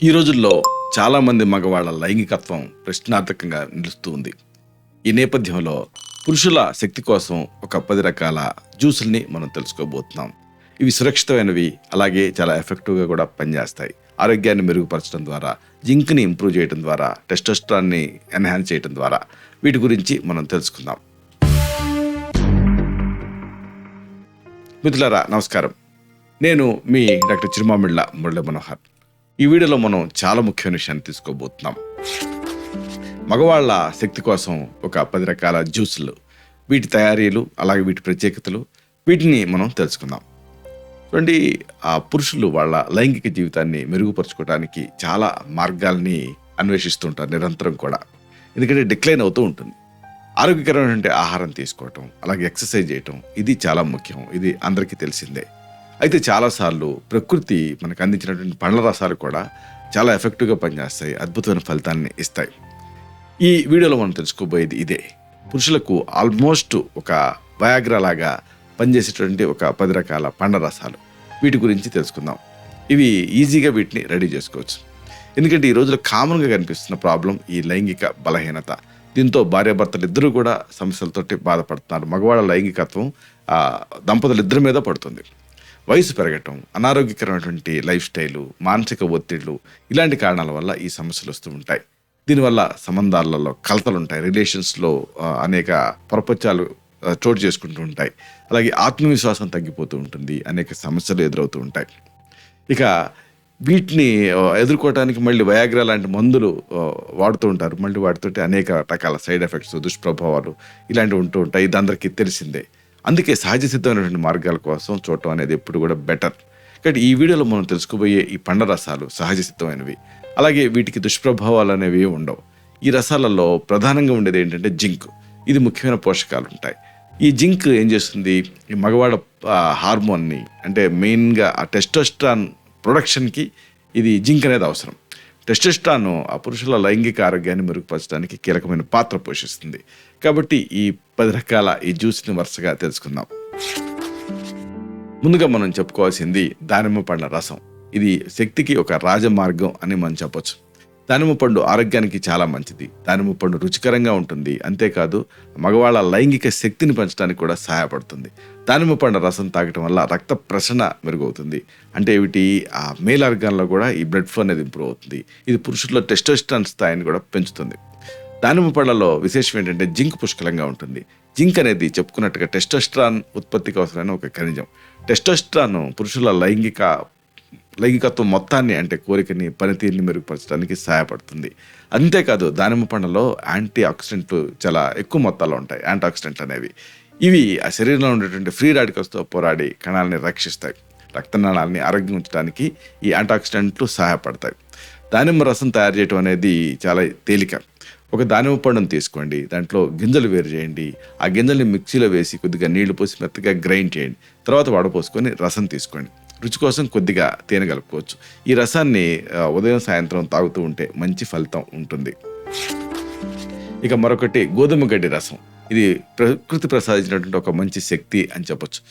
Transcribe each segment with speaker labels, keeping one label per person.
Speaker 1: ఈ రోజుల్లో చాలామంది మగవాళ్ళ లైంగికత్వం ప్రశ్నార్థకంగా నిలుస్తూ ఉంది. ఈ నేపథ్యంలో పురుషుల శక్తి కోసం ఒక 10 రకాల జ్యూసుల్ని మనం తెలుసుకోబోతున్నాం. ఇవి సురక్షితమైనవి, అలాగే చాలా ఎఫెక్టివ్గా కూడా పనిచేస్తాయి. ఆరోగ్యాన్ని మెరుగుపరచడం ద్వారా, జింక్ని ఇంప్రూవ్ చేయడం ద్వారా, టెస్టోస్టెరాన్ని ఎన్హాన్స్ చేయడం ద్వారా వీటి గురించి మనం తెలుసుకుందాం. మిత్రులారా నమస్కారం. నేను మీ డాక్టర్ చిరుమామిళ్ళ మురళీ మనోహర్. ఈ వీడియోలో మనం చాలా ముఖ్యమైన విషయాన్ని తీసుకోబోతున్నాం. మగవాళ్ళ శక్తి కోసం ఒక 10 రకాల జ్యూసులు, వీటి తయారీలు, అలాగే వీటి ప్రత్యేకతలు, వీటిని మనం తెలుసుకుందాం. చూడండి, ఆ పురుషులు వాళ్ళ లైంగిక జీవితాన్ని మెరుగుపరచుకోవడానికి చాలా మార్గాల్ని అన్వేషిస్తుంటారు నిరంతరం కూడా. ఎందుకంటే డిక్లైన్ అవుతూ ఉంటుంది. ఆరోగ్యకరమైన ఆహారం తీసుకోవటం, అలాగే ఎక్సర్సైజ్ చేయటం, ఇది చాలా ముఖ్యం. ఇది అందరికీ తెలిసిందే. అయితే చాలాసార్లు ప్రకృతి మనకు అందించినటువంటి పండ్ల రసాలు కూడా చాలా ఎఫెక్టివ్గా పనిచేస్తాయి, అద్భుతమైన ఫలితాన్ని ఇస్తాయి. ఈ వీడియోలో మనం తెలుసుకోబోయేది ఇదే. పురుషులకు ఆల్మోస్ట్ ఒక వయాగ్రా లాగా పనిచేసేటువంటి ఒక 10 రకాల పండ్ల రసాలు, వీటి గురించి తెలుసుకుందాం. ఇవి ఈజీగా వీటిని రెడీ చేసుకోవచ్చు. ఎందుకంటే ఈ రోజుల్లో కామన్గా కనిపిస్తున్న ప్రాబ్లం ఈ లైంగిక బలహీనత. దీంతో భార్యాభర్తలు ఇద్దరూ కూడా సమస్యలతోటి బాధపడుతున్నారు. మగవాళ్ళ లైంగికత్వం దంపతులు ఇద్దరి మీద పడుతుంది. వయసు పెరగటం, అనారోగ్యకరమైనటువంటి లైఫ్ స్టైలు, మానసిక ఒత్తిళ్లు, ఇలాంటి కారణాల వల్ల ఈ సమస్యలు వస్తూ ఉంటాయి. దీనివల్ల సంబంధాలలో కలతలు ఉంటాయి, రిలేషన్స్లో అనేక పొరపచ్చాలు చోటు చేసుకుంటూ ఉంటాయి. అలాగే ఆత్మవిశ్వాసం తగ్గిపోతూ ఉంటుంది, అనేక సమస్యలు ఎదురవుతూ ఉంటాయి. ఇక వీటిని ఎదుర్కోవడానికి మళ్ళీ వయాగ్రా లాంటి మందులు వాడుతూ ఉంటారు. మళ్ళీ వాటితోటి అనేక రకాల సైడ్ ఎఫెక్ట్స్, దుష్ప్రభావాలు ఇలాంటివి ఉంటూ ఉంటాయి. ఇది అందరికీ తెలిసిందే. అందుకే సహజ సిద్ధమైనటువంటి మార్గాల కోసం చూడటం అనేది ఎప్పుడు కూడా బెటర్. కాబట్టి ఈ వీడియోలో మనం తెలుసుకోబోయే ఈ పండ్ల రసాలు సహజ సిద్ధమైనవి, అలాగే వీటికి దుష్ప్రభావాలు అనేవి ఉండవు. ఈ రసాలలో ప్రధానంగా ఉండేది ఏంటంటే జింక్. ఇది ముఖ్యమైన పోషకాలు ఉంటాయి. ఈ జింక్ ఏం చేస్తుంది, ఈ మగవాడ హార్మోన్ని, అంటే మెయిన్గా ఆ టెస్టోస్టెరాన్ ప్రొడక్షన్కి ఇది జింక్ అనేది అవసరం. టెస్టోస్టెరాన్ ఆ పురుషుల లైంగిక ఆరోగ్యాన్ని మెరుగుపరచడానికి కీలకమైన పాత్ర పోషిస్తుంది. కాబట్టి ఈ 10 రకాల ఈ జ్యూస్ని వరుసగా తెలుసుకుందాం. ముందుగా మనం చెప్పుకోవాల్సింది దానిమ్మ పండ్ల రసం. ఇది శక్తికి ఒక రాజమార్గం అని మనం చెప్పొచ్చు. దానిమ్మ పండు ఆరోగ్యానికి చాలా మంచిది. దానిమ్మ పండు రుచికరంగా ఉంటుంది. అంతేకాదు మగవాళ్ళ లైంగిక శక్తిని పెంచడానికి కూడా సహాయపడుతుంది. దానిమ్మ పండ్ల రసం తాగటం వల్ల రక్త ప్రసరణ మెరుగవుతుంది. అంటే ఏమిటి, ఆ మేల్ ఆర్గాన్లో కూడా ఈ బ్లడ్ ఫ్లో అనేది ఇంప్రూవ్ అవుతుంది. ఇది పురుషుల్లో టెస్టోస్టెరాన్ స్థాయిని కూడా పెంచుతుంది. దానిమ్మ పళ్ళలో విశేషం ఏంటంటే జింక్ పుష్కలంగా ఉంటుంది. జింక్ అనేది చెప్పుకున్నట్టుగా టెస్టోస్టెరాన్ ఉత్పత్తికి అవసరమైన ఒక ఖనిజం. టెస్టోస్టెరాన్ పురుషుల లైంగికత్వం మొత్తాన్ని, అంటే కోరికని, పనితీరుని మెరుగుపరచడానికి సహాయపడుతుంది. అంతేకాదు దానిమ్మ పండ్లలో యాంటీ ఆక్సిడెంట్లు చాలా ఎక్కువ మొత్తాల్లో ఉంటాయి. యాంటీ ఆక్సిడెంట్లు అనేవి ఇవి ఆ శరీరంలో ఉండేటువంటి ఫ్రీ రాడికల్స్తో పోరాడి కణాలని రక్షిస్తాయి. రక్తనాళాలని ఆరోగ్యం ఉంచడానికి ఈ యాంటీ ఆక్సిడెంట్లు సహాయపడతాయి. దానిమ్మ రసం తయారు చేయడం అనేది చాలా తేలిక. ఒక దానిమ్మ పండును తీసుకోండి, దాంట్లో గింజలు వేరు చేయండి. ఆ గింజల్ని మిక్సీలో వేసి కొద్దిగా నీళ్లు పోసి మెత్తగా గ్రైండ్ చేయండి. తర్వాత వడపోసుకొని రసం తీసుకోండి. రుచి కోసం కొద్దిగా తేనె కలుపుకోవచ్చు. ఈ రసాన్ని ఉదయం సాయంత్రం తాగుతూ ఉంటే మంచి ఫలితం ఉంటుంది. ఇక మరొకటి గోధుమ గడ్డి రసం. ఇది ప్రకృతి ప్రసాదించినటువంటి ఒక మంచి శక్తి అని చెప్పొచ్చు.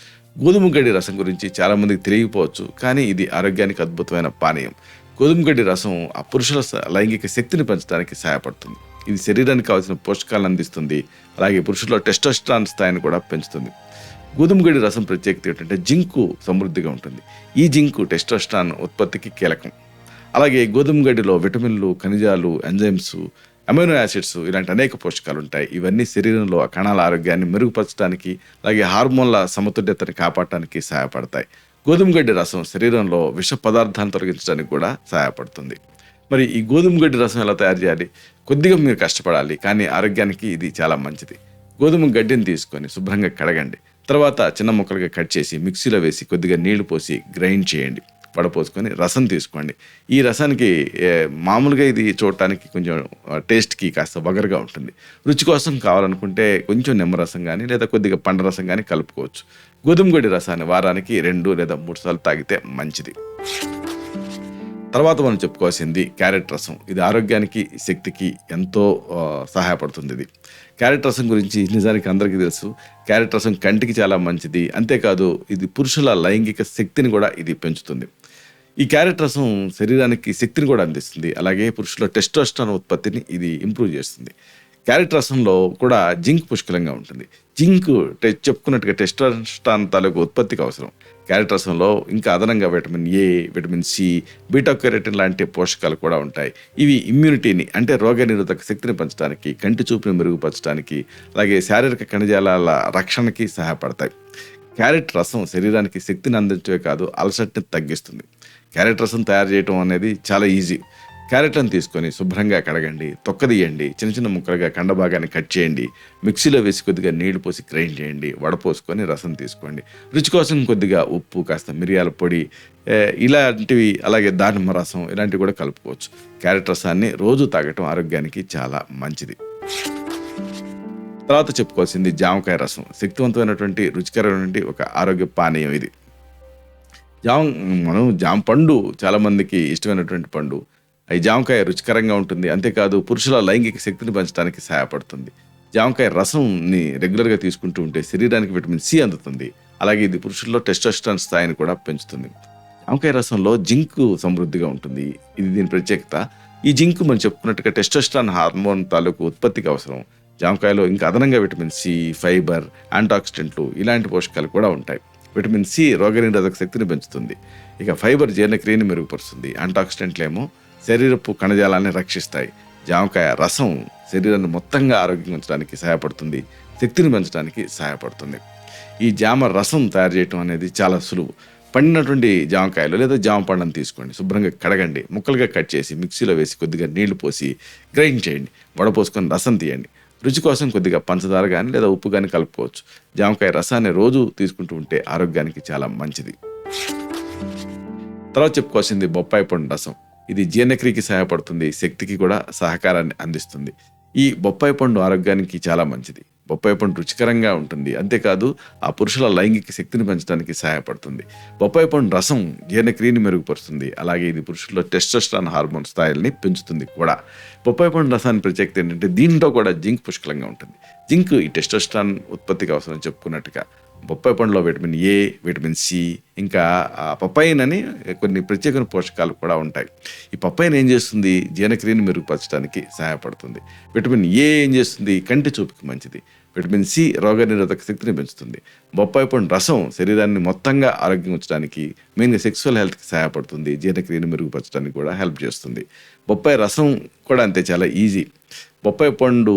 Speaker 1: గోధుమ గడ్డి రసం గురించి చాలామందికి తెలియకపోవచ్చు, కానీ ఇది ఆరోగ్యానికి అద్భుతమైన పానీయం. గోధుమ గడ్డి రసం ఆ పురుషుల లైంగిక శక్తిని పెంచడానికి సహాయపడుతుంది. ఇది శరీరానికి కావాల్సిన పోషకాలను అందిస్తుంది. అలాగే పురుషుల్లో టెస్టోస్టెరాన్ స్థాయిని కూడా పెంచుతుంది. గోధుమ గడ్డి రసం ప్రత్యేకత ఏంటంటే జింకు సమృద్ధిగా ఉంటుంది. ఈ జింకు టెస్టోస్టెరాన్ ఉత్పత్తికి కీలకం. అలాగే గోధుమ గడ్డిలో విటమిన్లు, ఖనిజాలు, ఎంజైమ్స్, అమైనో యాసిడ్స్, ఇలాంటి అనేక పోషకాలు ఉంటాయి. ఇవన్నీ శరీరంలో ఆ కణాల ఆరోగ్యాన్ని మెరుగుపరచడానికి, అలాగే హార్మోన్ల సమతుల్యతని కాపాడటానికి సహాయపడతాయి. గోధుమ గడ్డి రసం శరీరంలో విష పదార్థాన్ని తొలగించడానికి కూడా సహాయపడుతుంది. మరి ఈ గోధుమ గడ్డి రసం ఎలా తయారు చేయాలి? కొద్దిగా మీరు కష్టపడాలి, కానీ ఆరోగ్యానికి ఇది చాలా మంచిది. గోధుమ గడ్డిని తీసుకొని శుభ్రంగా కడగండి. తర్వాత చిన్న ముక్కలుగా కట్ చేసి మిక్సీలో వేసి కొద్దిగా నీళ్లు పోసి గ్రైండ్ చేయండి. వడపోసుకొని రసం తీసుకోండి. ఈ రసానికి మామూలుగా ఇది చూడటానికి కొంచెం టేస్ట్కి కాస్త వగరుగా ఉంటుంది. రుచి కోసం కావాలనుకుంటే కొంచెం నిమ్మరసం కానీ లేదా కొద్దిగా పండ్ల రసం కానీ కలుపుకోవచ్చు. గోధుమ గడ్డి రసాన్ని వారానికి 2 లేదా 3 సార్లు తాగితే మంచిది. తర్వాత మనం చెప్పుకోవాల్సింది క్యారెట్ రసం. ఇది ఆరోగ్యానికి, శక్తికి ఎంతో సహాయపడుతుంది. ఇది క్యారెట్ రసం గురించి నిజానికి అందరికీ తెలుసు. క్యారెట్ రసం కంటికి చాలా మంచిది. అంతేకాదు ఇది పురుషుల లైంగిక శక్తిని కూడా ఇది పెంచుతుంది. ఈ క్యారెట్ రసం శరీరానికి శక్తిని కూడా అందిస్తుంది. అలాగే పురుషుల టెస్టోస్టెరాన్ ఉత్పత్తిని ఇది ఇంప్రూవ్ చేస్తుంది. క్యారెట్ రసంలో కూడా జింక్ పుష్కలంగా ఉంటుంది. జింక్ చెప్పుకున్నట్టుగా టెస్టోస్టెరాన్ తాలూకు ఉత్పత్తికి అవసరం. క్యారెట్ రసంలో ఇంకా అదనంగా vitamin A, vitamin C, beta carotene లాంటి పోషకాలు కూడా ఉంటాయి. ఇవి ఇమ్యూనిటీని అంటే రోగనిరోధక శక్తిని పెంచడానికి, కంటి చూపుని మెరుగుపరచడానికి, అలాగే శారీరక కణజాలాల రక్షణకి సహాయపడతాయి. క్యారెట్ రసం శరీరానికి శక్తిని అందించే కాదు, అలసటని తగ్గిస్తుంది. క్యారెట్ రసం తయారు చేయడం అనేది చాలా ఈజీ. క్యారెట్లను తీసుకొని శుభ్రంగా కడగండి, తొక్కదీయండి, చిన్న చిన్న ముక్కలుగా కండభాగాన్ని కట్ చేయండి, మిక్సీలో వేసి కొద్దిగా నీళ్లు పోసి గ్రైండ్ చేయండి, వడపోసుకొని రసం తీసుకోండి. రుచి కోసం కొద్దిగా ఉప్పు, కాస్త మిరియాల పొడి, ఇలాంటివి, అలాగే దానిమ్మ రసం ఇలాంటివి కూడా కలుపుకోవచ్చు. క్యారెట్ రసాన్ని రోజు తాగటం ఆరోగ్యానికి చాలా మంచిది. తర్వాత చెప్పుకోవాల్సింది జామకాయ రసం. శక్తివంతమైనటువంటి రుచికరమైనటువంటి ఒక ఆరోగ్య పానీయం ఇది. జామ పండు చాలామందికి ఇష్టమైనటువంటి పండు. ఈ జామకాయ రుచికరంగా ఉంటుంది. అంతేకాదు పురుషుల లైంగిక శక్తిని పెంచడానికి సహాయపడుతుంది. జామకాయ రసంని రెగ్యులర్గా తీసుకుంటూ ఉంటే శరీరానికి విటమిన్ సి అందుతుంది. అలాగే ఇది పురుషుల్లో టెస్టోస్టెరాన్ స్థాయిని కూడా పెంచుతుంది. జామకాయ రసంలో జింక్ సమృద్ధిగా ఉంటుంది. ఇది దీని ప్రత్యేకత. ఈ జింక్ మనం చెప్పుకున్నట్టుగా టెస్టోస్టెరాన్ హార్మోన్ తాలూకు ఉత్పత్తికి అవసరం. జామకాయలో ఇంకా అదనంగా విటమిన్ సి, ఫైబర్, యాంటాక్సిడెంట్లు ఇలాంటి పోషకాలు కూడా ఉంటాయి. విటమిన్ సి రోగనిరోధక శక్తిని పెంచుతుంది. ఇక ఫైబర్ జీర్ణక్రియని మెరుగుపరుస్తుంది. యాంటాక్సిడెంట్లు ఏమో శరీరపు కణజాలాన్ని రక్షిస్తాయి. జామకాయ రసం శరీరాన్ని మొత్తంగా ఆరోగ్యంగా ఉంచడానికి సహాయపడుతుంది, శక్తిని పెంచడానికి సహాయపడుతుంది. ఈ జామ రసం తయారు చేయడం అనేది చాలా సులువు. పండినటువంటి జామకాయలు లేదా జామ పండును తీసుకోండి, శుభ్రంగా కడగండి, ముక్కలుగా కట్ చేసి మిక్సీలో వేసి కొద్దిగా నీళ్లు పోసి గ్రైండ్ చేయండి, వడపోసుకొని రసం తీయండి. రుచి కోసం కొద్దిగా పంచదార కానీ లేదా ఉప్పు కానీ కలుపుకోవచ్చు. జామకాయ రసాన్ని రోజు తీసుకుంటూ ఉంటే ఆరోగ్యానికి చాలా మంచిది. తర్వాత చెప్పుకోవాల్సింది బొప్పాయి పండు రసం. ఇది జీర్ణక్రియకి సహాయపడుతుంది, శక్తికి కూడా సహకారాన్ని అందిస్తుంది. ఈ బొప్పాయి పండు ఆరోగ్యానికి చాలా మంచిది. బొప్పాయి పండు రుచికరంగా ఉంటుంది. అంతేకాదు ఆ పురుషుల లైంగిక శక్తిని పెంచడానికి సహాయపడుతుంది. బొప్పాయి పండు రసం జీర్ణక్రియని మెరుగుపరుస్తుంది. అలాగే ఇది పురుషుల్లో టెస్టోస్టెరాన్ హార్మోన్ స్థాయిల్ని పెంచుతుంది కూడా. బొప్పాయి పండు రసాన్ని ప్రత్యేకత ఏంటంటే దీంట్లో కూడా జింక్ పుష్కలంగా ఉంటుంది. జింక్ ఈ టెస్టోస్టెరాన్ ఉత్పత్తికి అవసరం చెప్పుకున్నట్టుగా. బొప్పాయి పండులో విటమిన్ ఏ, విటమిన్ సి, ఇంకా పపాయిన్ అని కొన్ని ప్రత్యేకమైన పోషకాలు కూడా ఉంటాయి. ఈ పపాయిన్ ఏం చేస్తుంది? జీర్ణక్రియని మెరుగుపరచడానికి సహాయపడుతుంది. విటమిన్ ఏ ఏం చేస్తుంది? కంటి చూపుకి మంచిది. విటమిన్ సి రోగనిరోధక శక్తిని పెంచుతుంది. బొప్పాయి పండు రసం శరీరాన్ని మొత్తంగా ఆరోగ్యం ఉంచడానికి, మెయిన్గా సెక్సువల్ హెల్త్కి సహాయపడుతుంది. జీర్ణక్రియని మెరుగుపరచడానికి కూడా హెల్ప్ చేస్తుంది. బొప్పాయి రసం కూడా అంతే, చాలా ఈజీ. బొప్పాయి పండు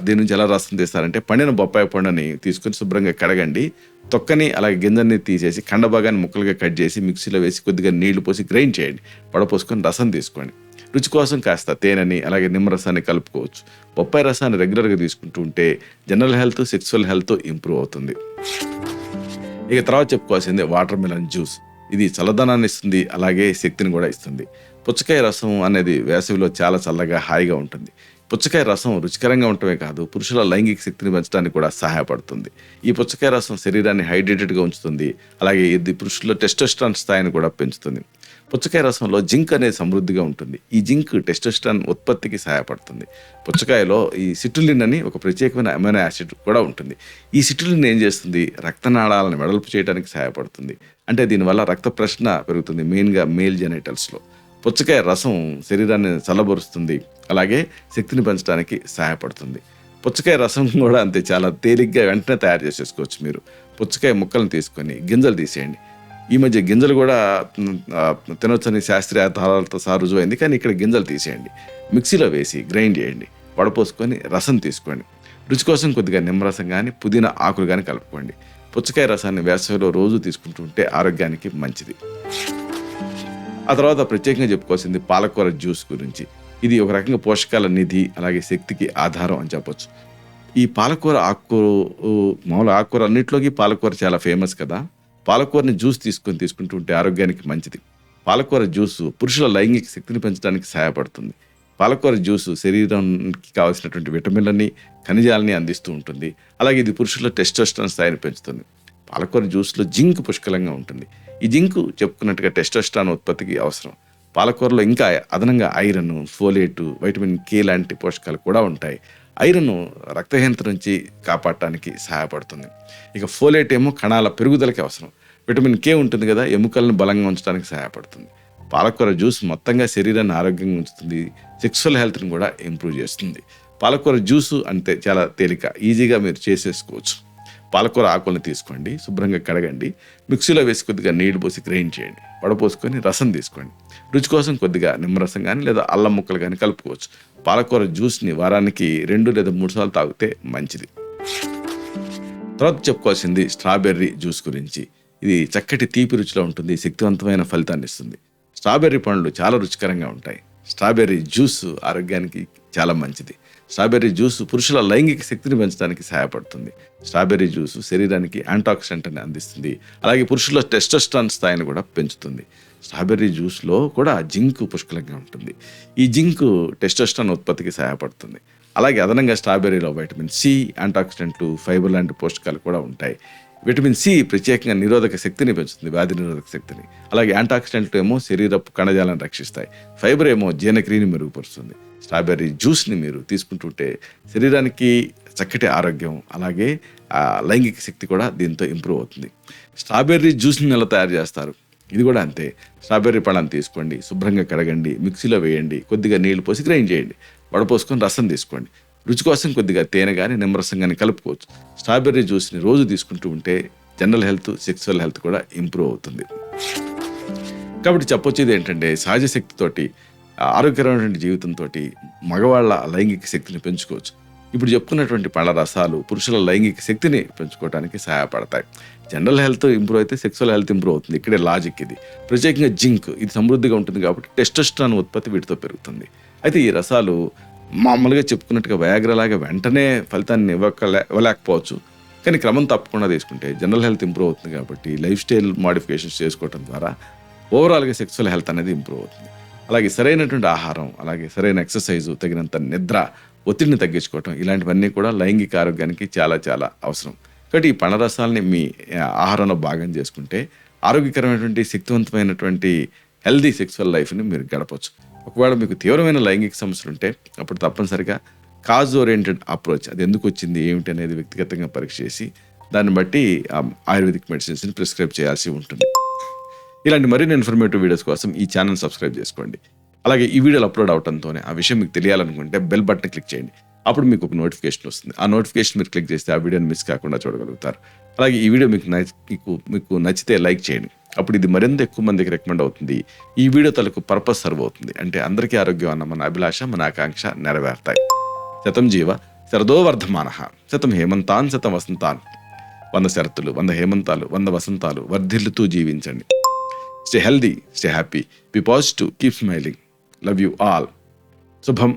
Speaker 1: దీని నుంచి ఎలా రసం తీస్తారంటే, పండిన బొప్పాయి పండుని తీసుకొని శుభ్రంగా కడగండి, తొక్కని అలాగే గింజల్ని తీసేసి కండభాగాన్ని ముక్కలుగా కట్ చేసి మిక్సీలో వేసి కొద్దిగా నీళ్లు పోసి గ్రైండ్ చేయండి, వడపోసుకొని రసం తీసుకోండి. రుచి కోసం కాస్త తేనెని అలాగే నిమ్మరసాన్ని కలుపుకోవచ్చు. బొప్పాయి రసాన్ని రెగ్యులర్గా తీసుకుంటూ ఉంటే general health, sexual health improve అవుతుంది. ఇక తర్వాత చెప్పుకోవాల్సింది వాటర్ మిలన్ జ్యూస్. ఇది చల్లదనాన్ని ఇస్తుంది, అలాగే శక్తిని కూడా ఇస్తుంది. పుచ్చకాయ రసం అనేది వేసవిలో చాలా చల్లగా హాయిగా ఉంటుంది. పుచ్చకాయ రసం రుచికరంగా ఉండటమే కాదు, పురుషుల లైంగిక శక్తిని పెంచడానికి కూడా సహాయపడుతుంది. ఈ పుచ్చకాయ రసం శరీరాన్ని హైడ్రేటెడ్గా ఉంచుతుంది. అలాగే ఇది పురుషుల్లో టెస్టోస్టెరాన్ స్థాయిని కూడా పెంచుతుంది. పుచ్చకాయ రసంలో జింక్ అనేది సమృద్ధిగా ఉంటుంది. ఈ జింక్ టెస్టోస్టెరాన్ ఉత్పత్తికి సహాయపడుతుంది. పుచ్చకాయలో ఈ సిట్రులిన్ అని ఒక ప్రత్యేకమైన అమైనో యాసిడ్ కూడా ఉంటుంది. ఈ సిట్రులిన్ ఏం చేస్తుంది? రక్తనాళాలను వెడల్పు చేయడానికి సహాయపడుతుంది. అంటే దీనివల్ల రక్త ప్రసరణ పెరుగుతుంది, మెయిన్గా మేల్ జెనిటల్స్లో. పుచ్చకాయ రసం శరీరాన్ని చల్లబరుస్తుంది, అలాగే శక్తిని పెంచడానికి సహాయపడుతుంది. పుచ్చకాయ రసం కూడా అంతే, చాలా తేలిగ్గా వెంటనే తయారు చేసేసుకోవచ్చు. మీరు పుచ్చకాయ ముక్కలను తీసుకొని గింజలు తీసేయండి. ఈ మధ్య గింజలు కూడా తినొచ్చని శాస్త్రీయ ఆధారాలతో సహా రుజువైంది, కానీ ఇక్కడ గింజలు తీసేయండి, మిక్సీలో వేసి గ్రైండ్ చేయండి, వడపోసుకొని రసం తీసుకోండి. రుచి కోసం కొద్దిగా నిమ్మరసం కానీ పుదీనా ఆకులు కానీ కలుపుకోండి. పుచ్చకాయ రసాన్ని వేసవిలో రోజు తీసుకుంటూ ఉంటే ఆరోగ్యానికి మంచిది. ఆ తర్వాత ప్రత్యేకంగా చెప్పుకోవాల్సింది పాలకూర జ్యూస్ గురించి. ఇది ఒక రకంగా పోషకాల నిధి, అలాగే శక్తికి ఆధారం అని చెప్పొచ్చు. ఈ పాలకూర మామూలు ఆకుకూర అన్నింటిలోకి పాలకూర చాలా ఫేమస్ కదా. పాలకూరని జ్యూస్ తీసుకుంటూ ఉంటే ఆరోగ్యానికి మంచిది. పాలకూర జ్యూసు పురుషుల లైంగిక శక్తిని పెంచడానికి సహాయపడుతుంది. పాలకూర జ్యూసు శరీరానికి కావాల్సినటువంటి విటమిన్లని, ఖనిజాలని అందిస్తూ ఉంటుంది. అలాగే ఇది పురుషుల టెస్టోస్టెరాన్ స్థాయిని పెంచుతుంది. పాలకూర జ్యూస్లో జింక్ పుష్కలంగా ఉంటుంది. ఈ జింక్ చెప్పుకున్నట్టుగా టెస్టోస్టెరాన్ ఉత్పత్తికి అవసరం. పాలకూరలో ఇంకా అదనంగా ఐరన్, ఫోలేటు, వైటమిన్ కే లాంటి పోషకాలు కూడా ఉంటాయి. ఐరన్ రక్తహీనత నుంచి కాపాడటానికి సహాయపడుతుంది. ఇక ఫోలేట్ ఏమో కణాల పెరుగుదలకి అవసరం. విటమిన్ కే ఉంటుంది కదా, ఎముకలను బలంగా ఉంచడానికి సహాయపడుతుంది. పాలకూర జ్యూస్ మొత్తంగా శరీరాన్ని ఆరోగ్యంగా ఉంచుతుంది, సెక్సువల్ హెల్త్ని కూడా ఇంప్రూవ్ చేస్తుంది. పాలకూర జ్యూసు అంటే చాలా తేలిక, ఈజీగా మీరు చేసేసుకోవచ్చు. పాలకూర ఆకులను తీసుకోండి, శుభ్రంగా కడగండి, మిక్సీలో వేసి కొద్దిగా నీళ్లు పోసి గ్రైండ్ చేయండి, వడపోసుకొని రసం తీసుకోండి. రుచి కోసం కొద్దిగా నిమ్మరసం కానీ లేదా అల్లం ముక్కలు కానీ కలుపుకోవచ్చు. పాలకూర జ్యూస్ని వారానికి 2 లేదా 3 సార్లు తాగితే మంచిది. తర్వాత చెప్పుకోవాల్సింది స్ట్రాబెర్రీ జ్యూస్ గురించి. ఇది చక్కటి తీపి రుచిలో ఉంటుంది, శక్తివంతమైన ఫలితాన్ని ఇస్తుంది. స్ట్రాబెర్రీ పండ్లు చాలా రుచికరంగా ఉంటాయి. స్ట్రాబెర్రీ జ్యూస్ ఆరోగ్యానికి చాలా మంచిది. స్ట్రాబెర్రీ జ్యూస్ పురుషుల లైంగిక శక్తిని పెంచడానికి సహాయపడుతుంది. స్ట్రాబెర్రీ జ్యూస్ శరీరానికి యాంటాక్సిడెంట్ని అందిస్తుంది, అలాగే పురుషుల టెస్టోస్టెరాన్ స్థాయిని కూడా పెంచుతుంది. స్ట్రాబెర్రీ జ్యూస్లో కూడా జింక్ పుష్కలంగా ఉంటుంది. ఈ జింక్ టెస్టోస్టెరాన్ ఉత్పత్తికి సహాయపడుతుంది. అలాగే అదనంగా స్ట్రాబెర్రీలో వైటమిన్ సి, యాంటాక్సిడెంట్లు, ఫైబర్ లాంటి పోషకాలు కూడా ఉంటాయి. విటమిన్ సి ప్రత్యేకంగా నిరోధక శక్తిని పెంచుతుంది, వ్యాధి నిరోధక శక్తిని. అలాగే యాంటాక్సిడెంట్లు ఏమో శరీరపు కణజాలను రక్షిస్తాయి, ఫైబర్ ఏమో జీర్ణక్రియని మెరుగుపరుస్తుంది. స్ట్రాబెర్రీ జ్యూస్ని మీరు తీసుకుంటుంటే శరీరానికి చక్కటి ఆరోగ్యం, అలాగే లైంగిక శక్తి కూడా దీంతో ఇంప్రూవ్ అవుతుంది. స్ట్రాబెర్రీ జ్యూస్ని ఎలా తయారు చేస్తారు? ఇది కూడా అంతే. స్ట్రాబెర్రీ పళ్ళని తీసుకోండి, శుభ్రంగా కడగండి, మిక్సీలో వేయండి, కొద్దిగా నీళ్లు పోసి గ్రైండ్ చేయండి, వడపోసుకొని రసం తీసుకోండి. రుచి కోసం కొద్దిగా తేనె కానీ నిమ్మరసం కానీ కలుపుకోవచ్చు. స్ట్రాబెర్రీ జ్యూస్ని రోజు తీసుకుంటూ ఉంటే జనరల్ హెల్త్, సెక్సువల్ హెల్త్ కూడా ఇంప్రూవ్ అవుతుంది. కాబట్టి చెప్పొచ్చేది ఏంటంటే, సహజ శక్తితోటి ఆరోగ్యకరమైన జీవితంతో మగవాళ్ళ లైంగిక శక్తిని పెంచుకోవచ్చు. ఇప్పుడు చెప్పుకున్నటువంటి పళ్ళ రసాలు పురుషుల లైంగిక శక్తిని పెంచుకోవడానికి సహాయపడతాయి. జనరల్ హెల్త్ ఇంప్రూవ్ అయితే సెక్సువల్ హెల్త్ ఇంప్రూవ్ అవుతుంది. ఇక్కడే లాజిక్ ఇది. ప్రత్యేకంగా జింక్ ఇది సమృద్ధిగా ఉంటుంది కాబట్టి టెస్టోస్టెరాన్ ఉత్పత్తి వీటితో పెరుగుతుంది. అయితే ఈ రసాలు మామూలుగా చెప్పుకున్నట్టుగా వయాగ్రాలాగా వెంటనే ఫలితాన్ని ఇవ్వలేకపోవచ్చు, కానీ క్రమం తప్పకుండా తీసుకుంటే జనరల్ హెల్త్ ఇంప్రూవ్ అవుతుంది. కాబట్టి లైఫ్ స్టైల్ మాడిఫికేషన్స్ చేసుకోవడం ద్వారా ఓవరాల్గా సెక్సువల్ హెల్త్ అనేది ఇంప్రూవ్ అవుతుంది. అలాగే సరైనటువంటి ఆహారం, అలాగే సరైన ఎక్సర్సైజు, తగినంత నిద్ర, ఒత్తిడిని తగ్గించుకోవటం, ఇలాంటివన్నీ కూడా లైంగిక ఆరోగ్యానికి చాలా చాలా అవసరం. కాబట్టి ఈ పండ్ల రసాలని మీ ఆహారంలో భాగం చేసుకుంటే ఆరోగ్యకరమైనటువంటి శక్తివంతమైనటువంటి హెల్దీ సెక్సువల్ లైఫ్ని మీరు గడపవచ్చు. ఒకవేళ మీకు తీవ్రమైన లైంగిక సమస్యలు ఉంటే అప్పుడు తప్పనిసరిగా కాజ్ ఓరియంటెడ్ అప్రోచ్, అది ఎందుకు వచ్చింది ఏమిటి అనేది వ్యక్తిగతంగా పరీక్ష చేసి దాన్ని బట్టి ఆయుర్వేదిక్ మెడిసిన్స్ని ప్రిస్క్రైబ్ చేయాల్సి ఉంటుంది. ఇలాంటి మరిన్ని ఇన్ఫర్మేటివ్ వీడియోస్ కోసం ఈ ఛానల్ సబ్స్క్రైబ్ చేసుకోండి. అలాగే ఈ వీడియోలు అప్లోడ్ అవడంతోనే ఆ విషయం మీకు తెలియాలనుకుంటే బెల్ బటన్ క్లిక్ చేయండి. అప్పుడు మీకు ఒక నోటిఫికేషన్ వస్తుంది. ఆ నోటిఫికేషన్ మీరు క్లిక్ చేస్తే ఆ వీడియోని మిస్ కాకుండా చూడగలుగుతారు. అలాగే ఈ వీడియో మీకు నచ్చితే లైక్ చేయండి. అప్పుడు ఇది మరింత ఎక్కువ మందికి రికమెండ్ అవుతుంది. ఈ వీడియో తలకు పర్పస్ సర్వ్ అవుతుంది. అంటే అందరికీ ఆరోగ్యం అన్న మన అభిలాష, మన ఆకాంక్ష నెరవేరుతాయి. శతం జీవ శరదో వర్ధమానః, శతం హేమంతాన్ శతం వసంతాన్. 100 శరత్తులు, 100 హేమంతాలు, 100 వసంతాలు వర్ధిల్లుతూ జీవించండి. Stay healthy, stay happy, be positive, keep smiling. Love you all. Subham.